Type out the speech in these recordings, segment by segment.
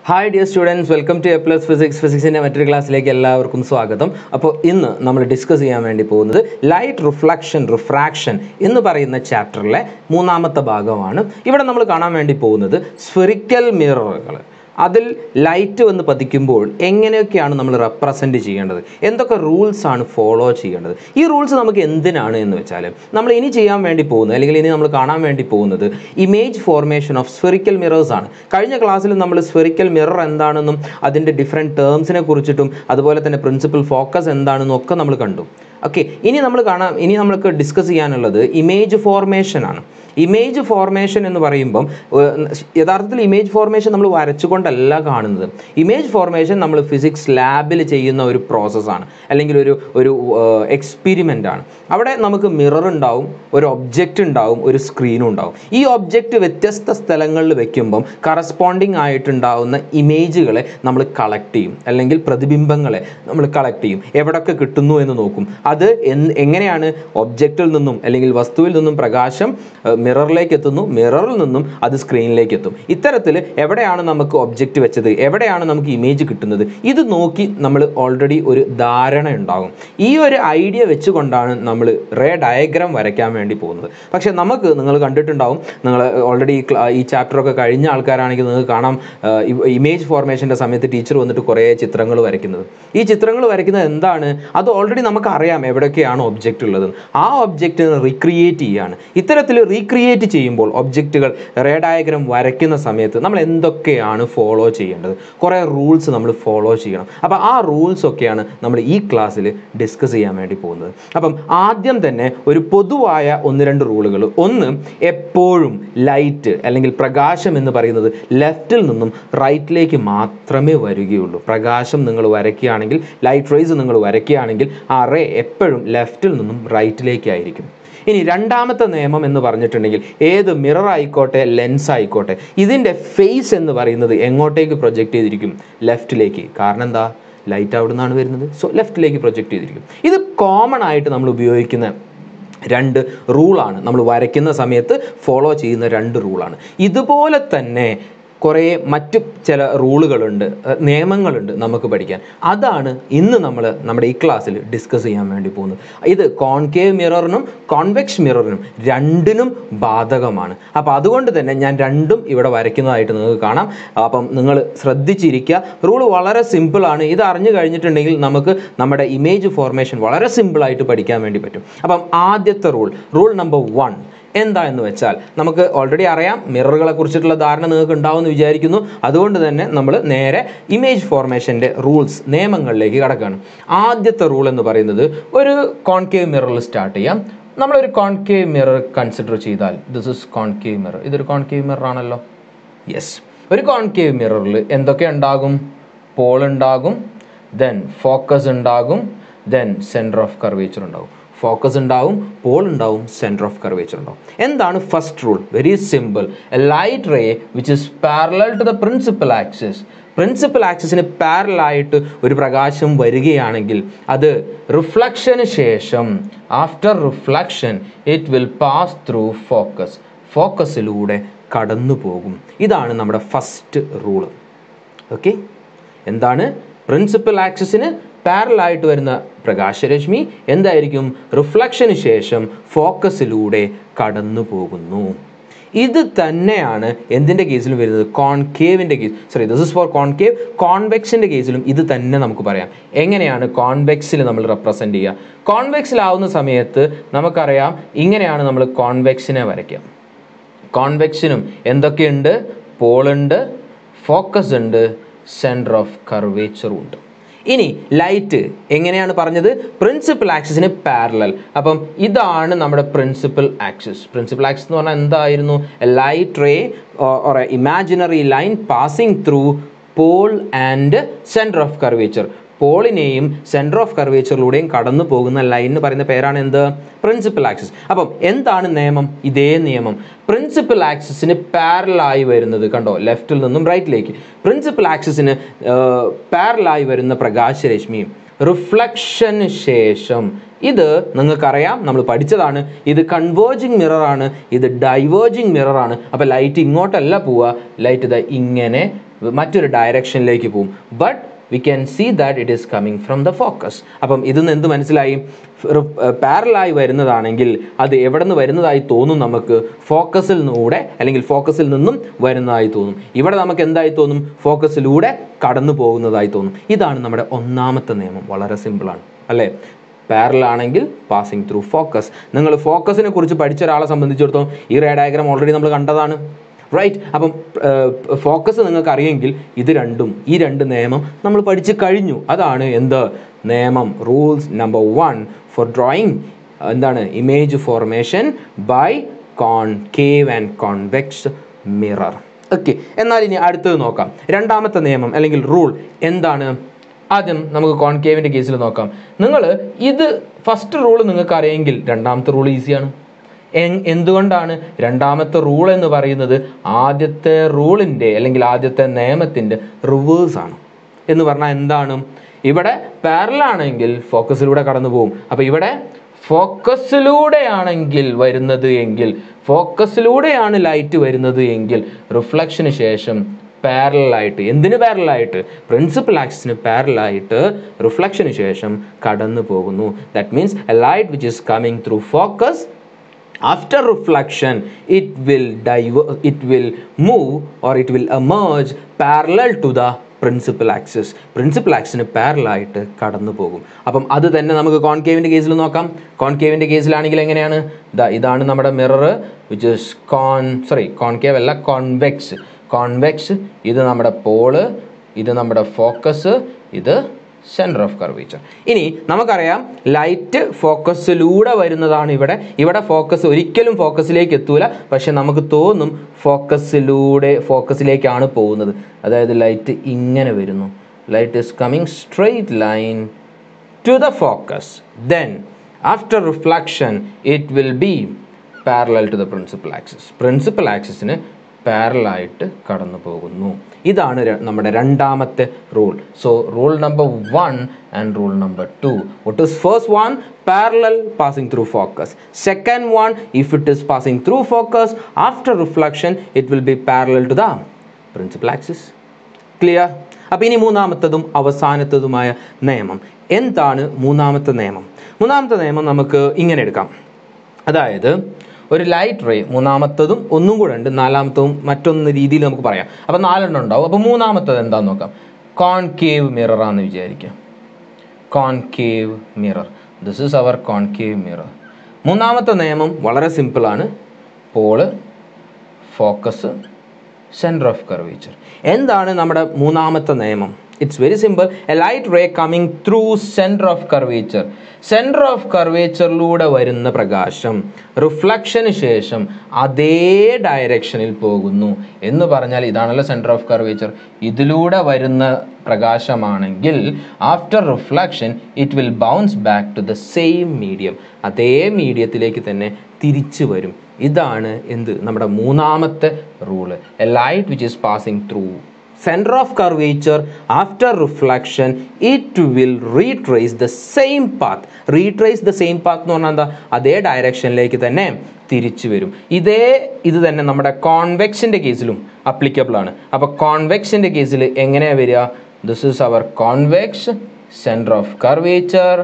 Hi dear students, welcome to A Plus Physics. Physics in a material class like എല്ലാവർക്കും സ്വാഗതം. അപ്പോൾ ഇന്ന് നമ്മൾ ഡിസ്കസ് ചെയ്യാൻ വേണ്ടി പോകുന്നത് ലൈറ്റ് റിഫ്ലക്ഷൻ റിഫ്രാക്ഷൻ എന്ന് പറയുന്ന ചാപ്റ്ററിലെ മൂന്നാമത്തെ ഭാഗമാണ്. ഇവിടെ നമ്മൾ കാണാൻ വേണ്ടി പോകുന്നത് സ്ഫെറിക്കൽ മിററുകൾ. അതിൽ ലൈറ്റ് വന്ന് പതിക്കുമ്പോൾ എങ്ങനെയൊക്കെയാണ് നമ്മൾ റെപ്രസെൻറ്റ് ചെയ്യേണ്ടത്, എന്തൊക്കെ റൂൾസാണ് ഫോളോ ചെയ്യേണ്ടത്. ഈ റൂൾസ് നമുക്ക് എന്തിനാണ് എന്ന് വെച്ചാൽ നമ്മൾ ഇനി ചെയ്യാൻ വേണ്ടി പോകുന്നത് അല്ലെങ്കിൽ ഇനി നമ്മൾ കാണാൻ വേണ്ടി പോകുന്നത് image formation of spherical mirrors ആണ്. കഴിഞ്ഞ ക്ലാസ്സിൽ നമ്മൾ സ്ഫെറിക്കൽ മിറർ എന്താണെന്നും അതിൻ്റെ ഡിഫറെൻറ്റ് ടേംസിനെ കുറിച്ചിട്ടും അതുപോലെ തന്നെ പ്രിൻസിപ്പൽ ഫോക്കസ് എന്താണെന്നും ഒക്കെ നമ്മൾ കണ്ടു. ഓക്കെ, ഇനി നമ്മൾക്ക് ഡിസ്കസ് ചെയ്യാനുള്ളത് ഇമേജ് ഫോർമേഷൻ ആണ്. ഇമേജ് ഫോർമേഷൻ എന്ന് പറയുമ്പം യഥാർത്ഥത്തിൽ ഇമേജ് ഫോർമേഷൻ നമ്മൾ വരച്ചുകൊണ്ടല്ല കാണുന്നത്. ഇമേജ് ഫോർമേഷൻ നമ്മൾ ഫിസിക്സ് ലാബിൽ ചെയ്യുന്ന ഒരു പ്രോസസ്സാണ്, അല്ലെങ്കിൽ ഒരു എക്സ്പെരിമെൻ്റ് ആണ്. അവിടെ നമുക്ക് മിറർ ഉണ്ടാവും, ഒരു ഒബ്ജക്റ്റ് ഉണ്ടാവും, ഒരു സ്ക്രീനും ഉണ്ടാവും. ഈ ഒബ്ജക്റ്റ് വ്യത്യസ്ത സ്ഥലങ്ങളിൽ വെക്കുമ്പം കറസ്പോണ്ടിങ് ആയിട്ടുണ്ടാവുന്ന ഇമേജുകളെ നമ്മൾ കളക്ട് ചെയ്യും, അല്ലെങ്കിൽ പ്രതിബിംബങ്ങളെ നമ്മൾ കളക്ട് ചെയ്യും. എവിടെയൊക്കെ കിട്ടുന്നു എന്ന് നോക്കും. അത് എങ്ങനെയാണ് ഒബ്ജക്റ്റിൽ നിന്നും അല്ലെങ്കിൽ വസ്തുവിൽ നിന്നും പ്രകാശം മിററിലേക്ക് എത്തുന്നു, മിററിൽ നിന്നും അത് സ്ക്രീനിലേക്ക് എത്തും. ഇത്തരത്തിൽ എവിടെയാണ് നമുക്ക് ഒബ്ജക്റ്റ് വെച്ചത്, എവിടെയാണ് നമുക്ക് ഇമേജ് കിട്ടുന്നത്, ഇത് നോക്കി നമ്മൾ ഓൾറെഡി ഒരു ധാരണ ഉണ്ടാകും. ഈ ഒരു ഐഡിയ വെച്ചുകൊണ്ടാണ് നമ്മൾ റേ ഡയഗ്രാം വരയ്ക്കാൻ വേണ്ടി പോകുന്നത്. പക്ഷേ നിങ്ങൾ കണ്ടിട്ടുണ്ടാവും, നിങ്ങൾ ഓൾറെഡി ഈ ചാപ്റ്ററൊക്കെ കഴിഞ്ഞ ആൾക്കാരാണെങ്കിൽ നിങ്ങൾക്ക് കാണാം, ഇമേജ് ഫോർമേഷൻ്റെ സമയത്ത് ടീച്ചർ വന്നിട്ട് കുറേ ചിത്രങ്ങൾ വരയ്ക്കുന്നത്. ഈ ചിത്രങ്ങൾ വരയ്ക്കുന്നത് എന്താണ്, അത് ഓൾറെഡി നമുക്കറിയാം എവിടെയൊക്കെയാണ് ഒബ്ജക്റ്റ് ഉള്ളത്. ആ ഒബ്ജക്റ്റിനെ റീക്രിയേറ്റ് ചെയ്യുകയാണ്. ഇത്തരത്തിൽ റീക്രിയേറ്റ് ചെയ്യുമ്പോൾ ഒബ്ജക്റ്റുകൾ റേ ഡയഗ്രാം വരയ്ക്കുന്ന സമയത്ത് നമ്മൾ എന്തൊക്കെയാണ് ഫോളോ ചെയ്യേണ്ടത്, കുറേ റൂൾസ് നമ്മൾ ഫോളോ ചെയ്യണം. അപ്പോൾ ആ റൂൾസ് ഒക്കെയാണ് നമ്മൾ ഈ ക്ലാസ്സിൽ ഡിസ്കസ് ചെയ്യാൻ വേണ്ടി പോകുന്നത്. അപ്പം ആദ്യം തന്നെ ഒരു പൊതുവായ 1-2 റൂളുകൾ. ഒന്ന്, എപ്പോഴും ലൈറ്റ് അല്ലെങ്കിൽ പ്രകാശം എന്ന് പറയുന്നത് ലെഫ്റ്റിൽ നിന്നും റൈറ്റിലേക്ക് മാത്രമേ വരികയുള്ളൂ. പ്രകാശം നിങ്ങൾ വരയ്ക്കുകയാണെങ്കിൽ, ലൈറ്റ് റേസ് നിങ്ങൾ വരയ്ക്കുകയാണെങ്കിൽ ആ റേ എപ്പോഴും ലെഫ്റ്റിൽ നിന്നും റൈറ്റിലേക്കായിരിക്കും. ഇനി രണ്ടാമത്തെ നിയമം എന്ന് പറഞ്ഞിട്ടുണ്ടെങ്കിൽ, ഏത് മിറർ ആയിക്കോട്ടെ ലെൻസ് ആയിക്കോട്ടെ, ഇതിൻ്റെ ഫേസ് എന്ന് പറയുന്നത് എങ്ങോട്ടേക്ക് പ്രൊജക്റ്റ് ചെയ്തിരിക്കും, ലെഫ്റ്റിലേക്ക്. കാരണം എന്താ, ലൈറ്റ് അവിടെ നിന്നാണ് വരുന്നത്, സോ ലെഫ്റ്റിലേക്ക് പ്രൊജക്റ്റ് ചെയ്തിരിക്കും. ഇത് കോമൺ ആയിട്ട് നമ്മൾ ഉപയോഗിക്കുന്ന 2 റൂളാണ്, നമ്മൾ വരയ്ക്കുന്ന സമയത്ത് ഫോളോ ചെയ്യുന്ന 2 റൂളാണ്. ഇതുപോലെ തന്നെ കുറേ മറ്റു ചില റൂളുകളുണ്ട്, നിയമങ്ങളുണ്ട് നമുക്ക് പഠിക്കാൻ. അതാണ് ഇന്ന് നമ്മൾ നമ്മുടെ ഈ ക്ലാസ്സിൽ ഡിസ്കസ് ചെയ്യാൻ വേണ്ടി പോകുന്നത്. ഇത് കോൺകേവ് മിററിനും കോൺവെക്സ് മിററിനും രണ്ടിനും ബാധകമാണ്. അപ്പോൾ അതുകൊണ്ട് തന്നെ ഞാൻ രണ്ടും ഇവിടെ വരയ്ക്കുന്നതായിട്ട് നിങ്ങൾക്ക് കാണാം. അപ്പം നിങ്ങൾ ശ്രദ്ധിച്ചിരിക്കുക. റൂൾ വളരെ സിമ്പിളാണ്. ഇത് അറിഞ്ഞു കഴിഞ്ഞിട്ടുണ്ടെങ്കിൽ നമുക്ക് നമ്മുടെ ഇമേജ് ഫോർമേഷൻ വളരെ സിമ്പിളായിട്ട് പഠിക്കാൻ വേണ്ടി പറ്റും. അപ്പം ആദ്യത്തെ റൂൾ നമ്പർ 1 എന്താ എന്ന് വെച്ചാൽ, നമുക്ക് ഓൾറെഡി അറിയാം, മിററുകളെ കുറിച്ചിട്ടുള്ള ധാരണ നിങ്ങൾക്ക് ഉണ്ടാവുമെന്ന് വിചാരിക്കുന്നു. അതുകൊണ്ട് തന്നെ നമ്മൾ നേരെ ഇമേജ് ഫോർമേഷൻ്റെ റൂൾസ്, നിയമങ്ങളിലേക്ക് കടക്കുകയാണ്. ആദ്യത്തെ റൂൾ എന്ന് പറയുന്നത്, ഒരു കോൺകേവ് മിററിൽ സ്റ്റാർട്ട് ചെയ്യാം. നമ്മളൊരു കോൺകേവ് മിറർ കൺസിഡർ ചെയ്താൽ, ദിസ് ഇസ് കോൺകേവ് മിറർ. ഇതൊരു കോൺകേവ് മിറർ ആണല്ലോ. യെസ്, ഒരു കോൺകേവ് മിററിൽ എന്തൊക്കെ ഉണ്ടാകും, പോൾ ഉണ്ടാകും, ദെൻ ഫോക്കസ് ഉണ്ടാകും, ദെൻ സെൻറ്റർ ഓഫ് കർവേച്ചർ ഉണ്ടാകും. ഫോക്കസ് ഉണ്ടാവും, പോൾ ഉണ്ടാവും, സെൻറ്റർ ഓഫ് കർവേച്ചർ ഉണ്ടാവും. എന്താണ് first rule? Very simple. A light ray which is parallel to the principal axis. Principal ആക്സിസിന് പാരലായിട്ട് ഒരു പ്രകാശം വരികയാണെങ്കിൽ അത് റിഫ്ലക്ഷന് ശേഷം, after reflection it will pass through focus. ഫോക്കസിലൂടെ കടന്നു പോകും. ഇതാണ് നമ്മുടെ ഫസ്റ്റ് റൂള്. ഓക്കെ, എന്താണ്? പ്രിൻസിപ്പൽ ആക്സിസിന് പാരലായിട്ട് വരുന്ന പ്രകാശരശ്മി എന്തായിരിക്കും, റിഫ്ലക്ഷന് ശേഷം ഫോക്കസിലൂടെ കടന്നു പോകുന്നു. ഇത് തന്നെയാണ് എന്തിൻ്റെ കേസിലും വരുന്നത്, കോൺകേവിൻ്റെ case. This is for concave. കോൺവെക്സിൻ്റെ കേസിലും ഇത് തന്നെ നമുക്ക് പറയാം. എങ്ങനെയാണ് കോൺവെക്സിൽ നമ്മൾ റെപ്രസെൻ്റ് ചെയ്യുക? കോൺവെക്സിലാവുന്ന സമയത്ത് നമുക്കറിയാം, ഇങ്ങനെയാണ് നമ്മൾ കോൺവെക്സിനെ വരയ്ക്കുക. കോൺവെക്സിനും എന്തൊക്കെയുണ്ട്, പോളുണ്ട്, ഫോക്കസ് ഉണ്ട്, സെൻറ്റർ ഓഫ് കർവേച്ചറും ഉണ്ട്. ഇനി ലൈറ്റ് എങ്ങനെയാണ് പറഞ്ഞത്, പ്രിൻസിപ്പൽ ആക്സിസിന് പാരലൽ. അപ്പം ഇതാണ് നമ്മുടെ പ്രിൻസിപ്പൽ ആക്സിസ്. പ്രിൻസിപ്പൽ ആക്സിസ് എന്ന് പറഞ്ഞാൽ എന്തായിരുന്നു, a light ray or a imaginary line passing through pole and centre of curvature. പോളിനെയും സെൻറ്റർ ഓഫ് കർവേച്ചറിലൂടെയും കടന്നു പോകുന്ന ലൈനിന് പറയുന്ന പേരാണ് എന്ത്, പ്രിൻസിപ്പൽ ആക്സിസ്. അപ്പം എന്താണ് നിയമം? ഇതേ നിയമം. പ്രിൻസിപ്പൽ ആക്സിസിന് പാരലായി വരുന്നത് കണ്ടോ, ലെഫ്റ്റിൽ നിന്നും റൈറ്റിലേക്ക്. പ്രിൻസിപ്പൽ ആക്സിസിന് പാരലായി വരുന്ന പ്രകാശരശ്മിയും റിഫ്ലക്ഷന് ശേഷം, ഇത് നിങ്ങൾക്കറിയാം, നമ്മൾ പഠിച്ചതാണ്, ഇത് കൺവേർജിങ് മിററാണ്, ഇത് ഡൈവേർജിങ് മിററാണ്. അപ്പോൾ ലൈറ്റ് ഇങ്ങോട്ടല്ല പോവുക, ലൈറ്റ് ഇതാ ഇങ്ങനെ മറ്റൊരു ഡയറക്ഷനിലേക്ക് പോകും. But we can see that it is coming from the focus. അപ്പം ഇതിന്ന് എന്ത് മനസ്സിലായി? പാരലായി വരുന്നതാണെങ്കിൽ അത് എവിടെ നിന്ന് വരുന്നതായി തോന്നും? നമുക്ക് ഫോക്കസിൽ നിന്നൂടെ അല്ലെങ്കിൽ ഫോക്കസിൽ നിന്നും വരുന്നതായി തോന്നും. ഇവിടെ നമുക്ക് എന്തായി തോന്നും? ഫോക്കസിലൂടെ കടന്നു പോകുന്നതായി തോന്നും. ഇതാണ് നമ്മുടെ ഒന്നാമത്തെ നിയമം. വളരെ സിമ്പിളാണ് അല്ലേ? പാരലാണെങ്കിൽ പാസിംഗ് ത്രൂ ഫോക്കസ്. നിങ്ങൾ ഫോക്കസിനെ കുറിച്ച് പഠിച്ച ഒരാളെ സംബന്ധിച്ചിടത്തോളം ഈ റേ ഡയഗ്രാം ഓൾറെഡി നമ്മൾ കണ്ടതാണ്, റൈറ്റ്? അപ്പം ഫോക്കസ് നിങ്ങൾക്ക് അറിയെങ്കിൽ ഈ രണ്ട് നിയമം നമ്മൾ പഠിച്ചു കഴിഞ്ഞു. അതാണ് എന്ത് നിയമം? റൂൾസ് നമ്പർ 1 ഫോർ ഡ്രോയിങ് എന്താണ്? Image formation by concave and convex mirror. Okay, എന്നാൽ ഇനി അടുത്തത് നോക്കാം. രണ്ടാമത്തെ നിയമം അല്ലെങ്കിൽ റൂൾ എന്താണ്? ആദ്യം നമുക്ക് കോൺകേവിൻ്റെ കേസിൽ നോക്കാം. നിങ്ങൾ ഇത് ഫസ്റ്റ് റൂൾ നിങ്ങൾക്ക് അറിയെങ്കിൽ രണ്ടാമത്തെ റൂൾ ഈസിയാണ്. എന്തുകൊണ്ടാണ്? രണ്ടാമത്തെ റൂൾ എന്ന് പറയുന്നത് ആദ്യത്തെ റൂളിൻ്റെ അല്ലെങ്കിൽ ആദ്യത്തെ നിയമത്തിൻ്റെ റിവേഴ്സ് ആണ്. എന്ന് പറഞ്ഞാൽ എന്താണ്? ഇവിടെ പാരലാണെങ്കിൽ ഫോക്കസിലൂടെ കടന്നു പോകും. അപ്പോൾ ഇവിടെ ഫോക്കസിലൂടെയാണെങ്കിൽ വരുന്നത് എങ്കിൽ, ഫോക്കസിലൂടെയാണ് ലൈറ്റ് വരുന്നത് എങ്കിൽ റിഫ്ലക്ഷന് ശേഷം പാരലായിട്ട്, എന്തിന് പാരലായിട്ട്? പ്രിൻസിപ്പൽ ആക്സിസിന് പാരലായിട്ട് റിഫ്ലക്ഷന് ശേഷം കടന്നു പോകുന്നു. That means A light which is coming through focus, after reflection it will move or it will emerge parallel to the principal axis. Principal ആക്സിന് പാരലായിട്ട് കടന്നു പോകും. അപ്പം അത് തന്നെ നമുക്ക് കോൺകേവിൻ്റെ കേസിൽ നോക്കാം. കോൺകേവിൻ്റെ കേസിലാണെങ്കിൽ എങ്ങനെയാണ്? ഇതാണ് നമ്മുടെ മിറർ വിച്ച് ഇസ് കോൺകേവ് അല്ല, കോൺവെക്സ്. ഇത് നമ്മുടെ പോള്, ഇത് നമ്മുടെ ഫോക്കസ്, ഇത് സെൻറ്റർ ഓഫ് കർവേച്ചർ. ഇനി നമുക്കറിയാം ലൈറ്റ് ഫോക്കസിലൂടെ വരുന്നതാണ്. ഇവിടെ ഫോക്കസ് ഒരിക്കലും ഫോക്കസിലേക്ക് എത്തൂല, പക്ഷെ നമുക്ക് തോന്നും ഫോക്കസിലേക്കാണ് പോകുന്നത്. അതായത് ലൈറ്റ് ഇങ്ങനെ വരുന്നു. Light is coming straight line to the focus. Then after reflection it will be parallel to the principal axis. Principal ആക്സിസിന് പാരലായിട്ട് കടന്നു പോകുന്നു. ഇതാണ് നമ്മുടെ രണ്ടാമത്തെ rule. So rule number 1 and rule number 2. What is first one? Parallel passing through focus. Second one, if it is passing through focus after reflection it will be parallel to the principal axis. Clear? അപ്പോൾ ഇനി മൂന്നാമത്തതും അവസാനത്തതുമായ നിയമം എന്താണ്? മൂന്നാമത്തെ നിയമം നമുക്ക് ഇങ്ങനെ എടുക്കാം. അതായത് ഒരു ലൈറ്റ് റേ, മൂന്നാമത്തതും ഒന്നും കൂടെ ഉണ്ട്, നാലാമത്തതും മറ്റൊന്ന് രീതിയിൽ നമുക്ക് പറയാം. അപ്പോൾ 4 ഉണ്ടാവും. അപ്പോൾ മൂന്നാമത്തത് എന്താണെന്ന് നോക്കാം. കോൺകേവ് മിററാന്ന് വിചാരിക്കാം. Concave mirror, this is our concave mirror. മൂന്നാമത്തെ നിയമം വളരെ സിമ്പിളാണ്. Pole, focus, centre of curvature. എന്താണ് നമ്മുടെ മൂന്നാമത്തെ നിയമം? It's very simple. A light ray coming through center of curvature. Center of curvature-ലൂടെ വരുന്ന പ്രകാശം റിഫ്ലക്ഷന് ശേഷം അതേ ഡയറക്ഷനിൽ പോകുന്നു എന്ന് പറഞ്ഞാൽ ഇതാണല്ലോ സെൻറ്റർ ഓഫ് കർവേച്ചർ. ഇതിലൂടെ വരുന്ന പ്രകാശമാണെങ്കിൽ after reflection it will bounce back to the same medium. അതേ മീഡിയത്തിലേക്ക് തന്നെ തിരിച്ചു വരും. ഇതാണ് നമ്മുടെ മൂന്നാമത്തെ rule. A light which is passing through center of curvature after reflection it will retrace the same path. എന്ന് പറഞ്ഞാൽ എന്താ? അതേ ഡയറക്ഷനിലേക്ക് തന്നെ തിരിച്ചു വരും. ഇത് തന്നെ നമ്മുടെ കോൺവെക്സിൻ്റെ കേസിലും അപ്ലിക്കബിൾ ആണ്. അപ്പോൾ കോൺവെക്സിൻ്റെ കേസിൽ എങ്ങനെയാണ് വരിക? This is our convex, centre of curvature,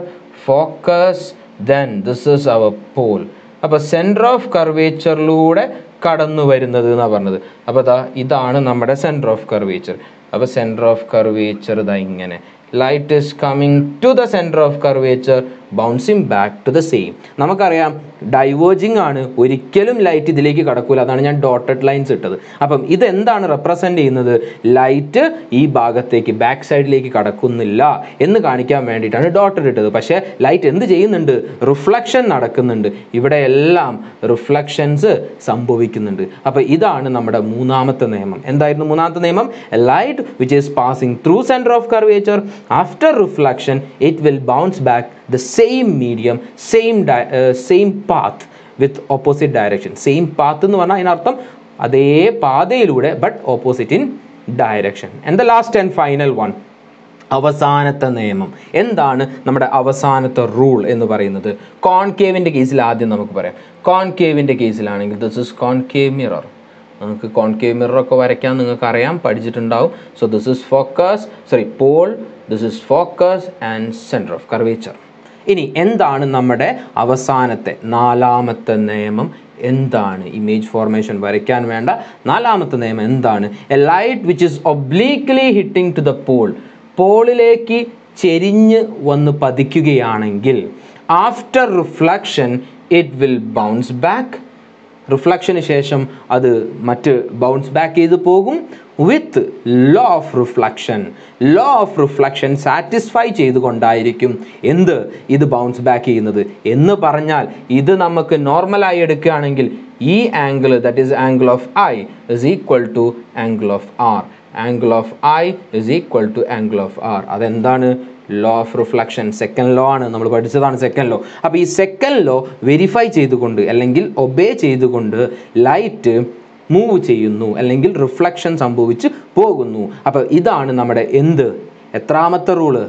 focus, then this is our pole. അപ്പോൾ സെൻറ്റർ ഓഫ് കർവേച്ചറിലൂടെ കടന്നു വരുന്നത് എന്നാണ് പറഞ്ഞത്. അപ്പോൾ ഇതാണ് നമ്മുടെ സെൻറ്റർ ഓഫ് കർവേച്ചർ. അപ്പോൾ സെൻറ്റർ ഓഫ് കർവേച്ചർ ഇങ്ങനെ light is coming to the centre of curvature, bouncing back to the same. നമുക്കറിയാം ഡൈവേർജിങ് ആണ്, ഒരിക്കലും ലൈറ്റ് ഇതിലേക്ക് കടക്കൂല. അതാണ് ഞാൻ ഡോട്ടഡ് ലൈൻസ് ഇട്ടത്. അപ്പം ഇതെന്താണ് റെപ്രസെൻ്റ് ചെയ്യുന്നത്? ലൈറ്റ് ഈ ഭാഗത്തേക്ക് ബാക്ക് സൈഡിലേക്ക് കടക്കുന്നില്ല എന്ന് കാണിക്കാൻ വേണ്ടിയിട്ടാണ് ഡോട്ടഡ് ഇട്ടത്. പക്ഷേ ലൈറ്റ് എന്ത് ചെയ്യുന്നുണ്ട്? റിഫ്ലക്ഷൻ നടക്കുന്നുണ്ട്. ഇവിടെ എല്ലാം റിഫ്ലക്ഷൻസ് സംഭവിക്കുന്നുണ്ട്. അപ്പോൾ ഇതാണ് നമ്മുടെ മൂന്നാമത്തെ നിയമം. എന്തായിരുന്നു മൂന്നാമത്തെ നിയമം? Light which is passing through centre of curvature after reflection it will bounce back the same medium, same path with opposite direction. Same path എന്ന് പറഞ്ഞാൽ അതിനർത്ഥം അതേ പാതയിലൂടെ but opposite in direction. And the last and final one, അവസാനത്തെ നിയമം. എന്താണ് നമ്മുടെ അവസാനത്തെ റൂൾ എന്ന് പറയുന്നത്? കോൺകേവിൻ്റെ കേസിൽ ആദ്യം നമുക്ക് പറയാം. കോൺകേവിൻ്റെ കേസിലാണെങ്കിൽ ദിസ് ഇസ് കോൺകേവ് മിറർ. നിങ്ങൾക്ക് കോൺകേവ് മിററൊക്കെ വരയ്ക്കാൻ നിങ്ങൾക്ക് അറിയാം, പഠിച്ചിട്ടുണ്ടാവും. So this is focus, pole, this is focus and centre of curvature. ഇനി എന്താണ് നമ്മുടെ അവസാനത്തെ 4ാമത്തെ നിയമം? എന്താണ് ഇമേജ് ഫോർമേഷൻ വരയ്ക്കാൻ വേണ്ട 4ാമത്തെ നിയമം എന്താണ്? A light which is obliquely hitting to the pole, പോളിലേക്ക് ചെരിഞ്ഞ് വന്ന് പതിക്കുകയാണെങ്കിൽ after reflection it will bounce back. റിഫ്ലക്ഷന് ശേഷം അത് ബൗൺസ് ബാക്ക് ചെയ്ത് പോകും with law of reflection. Law of reflection satisfy ചെയ്തുകൊണ്ടായിരിക്കും ഇത് ബൗൺസ് ബാക്ക് ചെയ്യുന്നത് എന്ന് പറഞ്ഞാൽ, ഇത് നമുക്ക് നോർമലായി എടുക്കുകയാണെങ്കിൽ ഈ angle, that is angle of I, is equal to angle of R. Angle of I is equal to angle of R. അതെന്താണ്? Law of reflection, second law ആണ്, നമ്മൾ പഠിച്ചതാണ് സെക്കൻഡ് ലോ. അപ്പോൾ ഈ സെക്കൻഡ് ലോ വെരിഫൈ ചെയ്തുകൊണ്ട് അല്ലെങ്കിൽ obey ചെയ്തുകൊണ്ട് light move ചെയ്യുന്നു അല്ലെങ്കിൽ റിഫ്ലക്ഷൻ സംഭവിച്ച് പോകുന്നു. അപ്പോൾ ഇതാണ് നമ്മുടെ എത്രാമത്തെ റൂള്?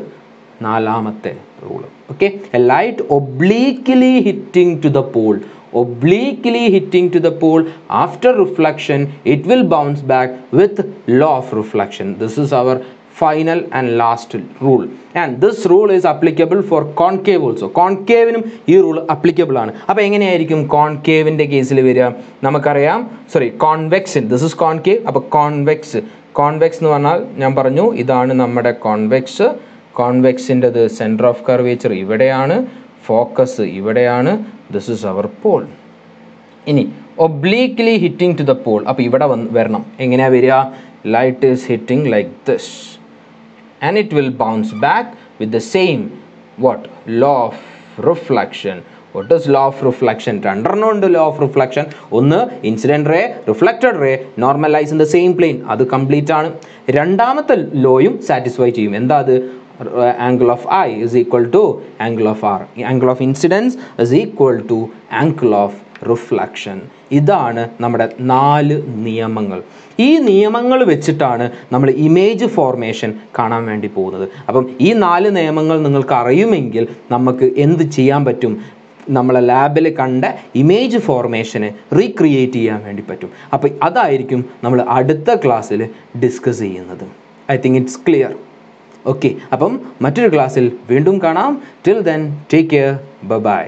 4ാമത്തെ rule. Okay, a light obliquely hitting to the pole, obliquely hitting to the pole, after reflection it will bounce back with law of reflection. This is our final and last rule, and this rule is applicable for concave also. Concaveനും ഈ rule applicable ആണ്. അപ്പോൾ എങ്ങനെയായിരിക്കും കോൺകേവിൻ്റെ കേസിൽ വരിക? നമുക്കറിയാം, കോൺവെക്സിൻ, this is concave. അപ്പോൾ convex എന്ന് പറഞ്ഞാൽ ഞാൻ പറഞ്ഞു ഇതാണ് നമ്മുടെ കോൺവെക്സ്. കോൺവെക്സിൻ്റെത് സെൻറ്റർ ഓഫ് കർവേച്ചർ ഇവിടെയാണ്, ഫോക്കസ് ഇവിടെയാണ്, ദിസ് ഇസ് അവർ പോൾ. ഇനി ഒബ്ലീക്ലി ഹിറ്റിംഗ് ടു ദ പോൾ, അപ്പോൾ ഇവിടെ വരണം. എങ്ങനെയാണ് വരിക? Light is hitting like this and it will bounce back with the same law of reflection. What is law of reflection? രണ്ടെണ്ണം ഉണ്ട് law of reflection. ഒന്ന് incident ray, reflected ray normal lies in the same plane, അത് complete ആണ്. രണ്ടാമത്തെ ലോയും satisfy ചെയ്യും. എന്താ അത്? angle of I is equal to angle of R. Angle of incidence is equal to angle of reflection. ഇതാണ് നമ്മുടെ 4 നിയമങ്ങൾ. ഈ നിയമങ്ങൾ വെച്ചിട്ടാണ് നമ്മൾ ഇമേജ് ഫോർമേഷൻ കാണാൻ വേണ്ടി പോകുന്നത്. അപ്പം ഈ 4 നിയമങ്ങൾ നിങ്ങൾക്ക് അറിയുമെങ്കിൽ നമുക്ക് എന്ത് ചെയ്യാൻ പറ്റും? നമ്മളെ ലാബിൽ കണ്ട ഇമേജ് ഫോർമേഷനെ റീക്രിയേറ്റ് ചെയ്യാൻ വേണ്ടി പറ്റും. അപ്പോൾ അതായിരിക്കും നമ്മൾ അടുത്ത ക്ലാസ്സിൽ ഡിസ്കസ് ചെയ്യുന്നത്. I think it's clear. Okay, അപ്പം മറ്റൊരു ക്ലാസ്സിൽ വീണ്ടും കാണാം. Till then take care, by.